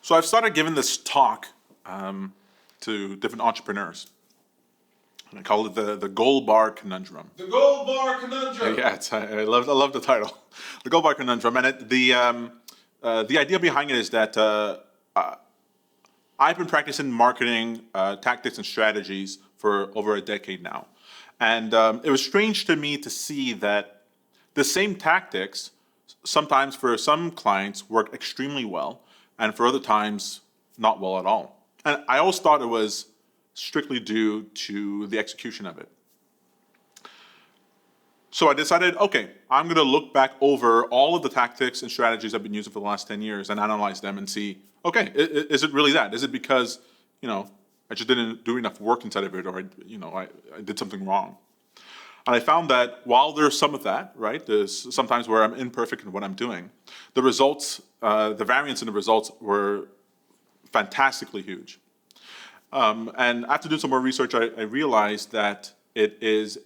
So I've started giving this talk to different entrepreneurs. And I call it the gold bar conundrum. The gold bar conundrum. Yeah, I love the title, the gold bar conundrum. And the idea behind it is that I've been practicing marketing tactics and strategies for over a decade now, and it was strange to me to see that the same tactics sometimes for some clients work extremely well, and for other times not well at all. And I always thought it was strictly due to the execution of it. So I decided, okay, I'm going to look back over all of the tactics and strategies I've been using for the last 10 years and analyze them and see, okay, is it really that? Is it because, I just didn't do enough work inside of it, or, I did something wrong? And I found that while there's some of that, right, there's sometimes where I'm imperfect in what I'm doing, the results, the variance in the results were fantastically huge. And after doing some more research, I realized that it is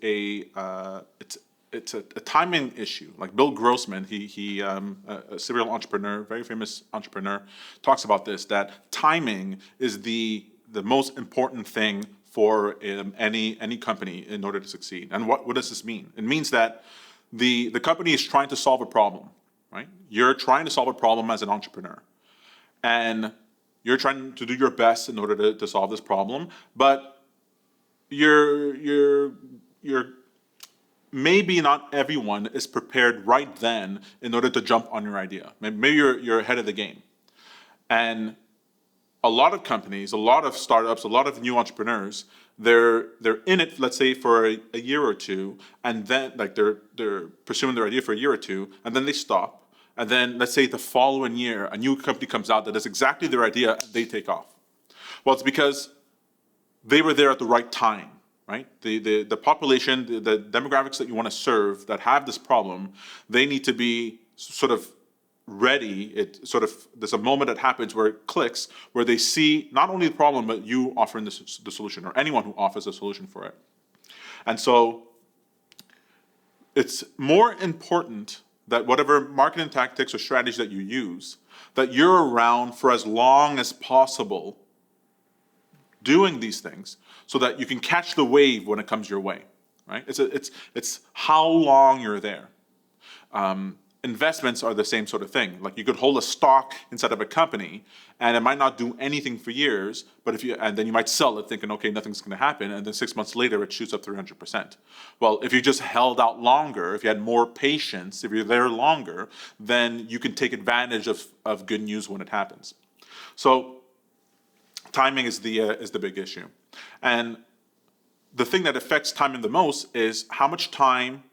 it's a timing issue. Like Bill Grossman, he a serial entrepreneur, very famous entrepreneur, talks about this, that timing is the most important thing for any company in order to succeed. And what does this mean? It means that the company is trying to solve a problem, right? You're trying to solve a problem as an entrepreneur. And you're trying to do your best in order to solve this problem, but you're maybe not everyone is prepared right then in order to jump on your idea. Maybe you're ahead of the game. And a lot of companies, a lot of startups, a lot of new entrepreneurs, they're in it, let's say, for a year or two, and then they're pursuing their idea for a year or two, and then they stop. And then let's say the following year, a new company comes out that is exactly their idea, and they take off. Well, it's because they were there at the right time, right? The population, the demographics that you want to serve that have this problem, they need to be sort of ready. There's a moment that happens where it clicks, where they see not only the problem, but you offering the solution, or anyone who offers a solution for it. And so it's more important that whatever marketing tactics or strategies that you use, that you're around for as long as possible doing these things so that you can catch the wave when it comes your way, right? It's how long you're there. Investments are the same sort of thing. Like you could hold a stock inside of a company and it might not do anything for years, but and then you might sell it thinking, okay, nothing's going to happen, and then 6 months later it shoots up 300%. Well, if you just held out longer, if you had more patience, if you're there longer, then you can take advantage of good news when it happens. So timing is the big issue. And the thing that affects timing the most is how much time,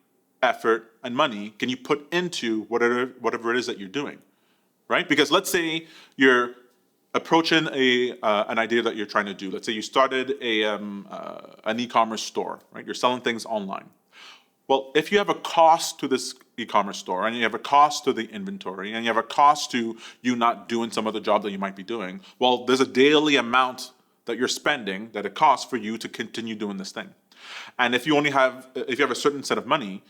effort, and money can you put into whatever it is that you're doing, right? Because let's say you're approaching an idea that you're trying to do. Let's say you started an e-commerce store, right? You're selling things online. Well, if you have a cost to this e-commerce store, and you have a cost to the inventory, and you have a cost to you not doing some other job that you might be doing, well, there's a daily amount that you're spending that it costs for you to continue doing this thing. And if you have a certain set of money,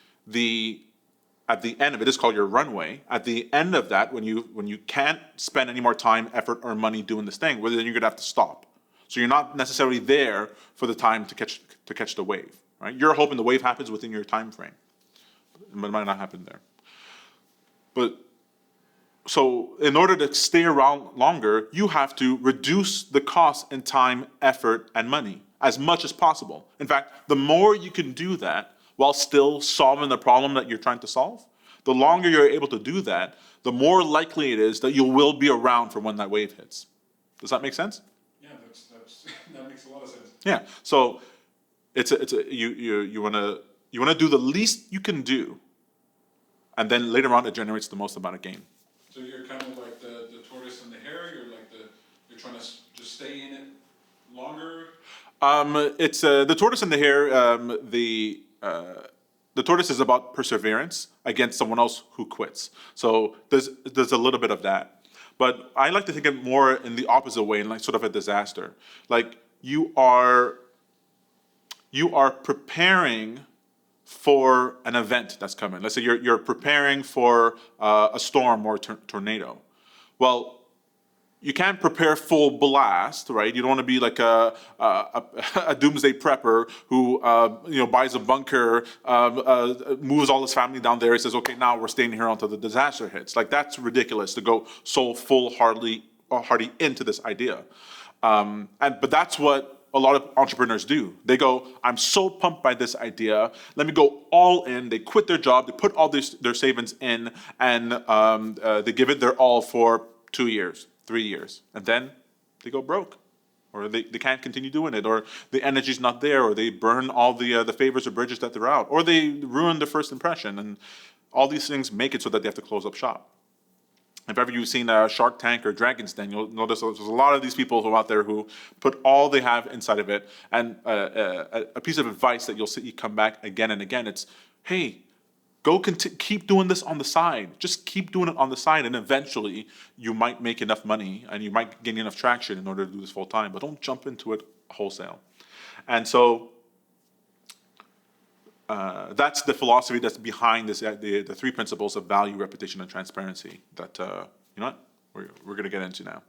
at the end of it is called your runway. At the end of that, when you can't spend any more time, effort, or money doing this thing, well, then you're gonna have to stop. So you're not necessarily there for the time to catch the wave, right? You're hoping the wave happens within your time frame, but it might not happen there. But so in order to stay around longer, you have to reduce the cost in time, effort, and money as much as possible. In fact, the more you can do that while still solving the problem that you're trying to solve, the longer you're able to do that, the more likely it is that you will be around for when that wave hits. Does that make sense? Yeah, that makes a lot of sense. Yeah. So you wanna do the least you can do, and then later on it generates the most amount of gain. So you're kind of like the tortoise and the hare. You're trying to just stay in it longer. It's the tortoise and the hare. The tortoise is about perseverance against someone else who quits. So there's a little bit of that. But I like to think of it more in the opposite way, in like sort of a disaster. Like you are preparing for an event that's coming. Let's say you're preparing for a storm or a tornado. Well, you can't prepare full blast, right? You don't want to be like a doomsday prepper who buys a bunker, moves all his family down there. He says, okay, now we're staying here until the disaster hits. Like that's ridiculous to go so hardy into this idea. But that's what a lot of entrepreneurs do. They go, I'm so pumped by this idea. Let me go all in. They quit their job. They put all their savings in, and they give it their all for 2 years, 3 years, and then they go broke, or they can't continue doing it, or the energy's not there, or they burn all the favors or bridges that they're out, or they ruin their first impression, and all these things make it so that they have to close up shop. If ever you've seen Shark Tank or Dragon's Den, you'll notice there's a lot of these people who out there who put all they have inside of it. And a piece of advice that you'll see come back again and again, it's, hey, keep doing this on the side. Just keep doing it on the side, and eventually you might make enough money and you might gain enough traction in order to do this full time. But don't jump into it wholesale. And so that's the philosophy that's behind this, the 3 principles of value, repetition, and transparency that, you know what, we're going to get into now.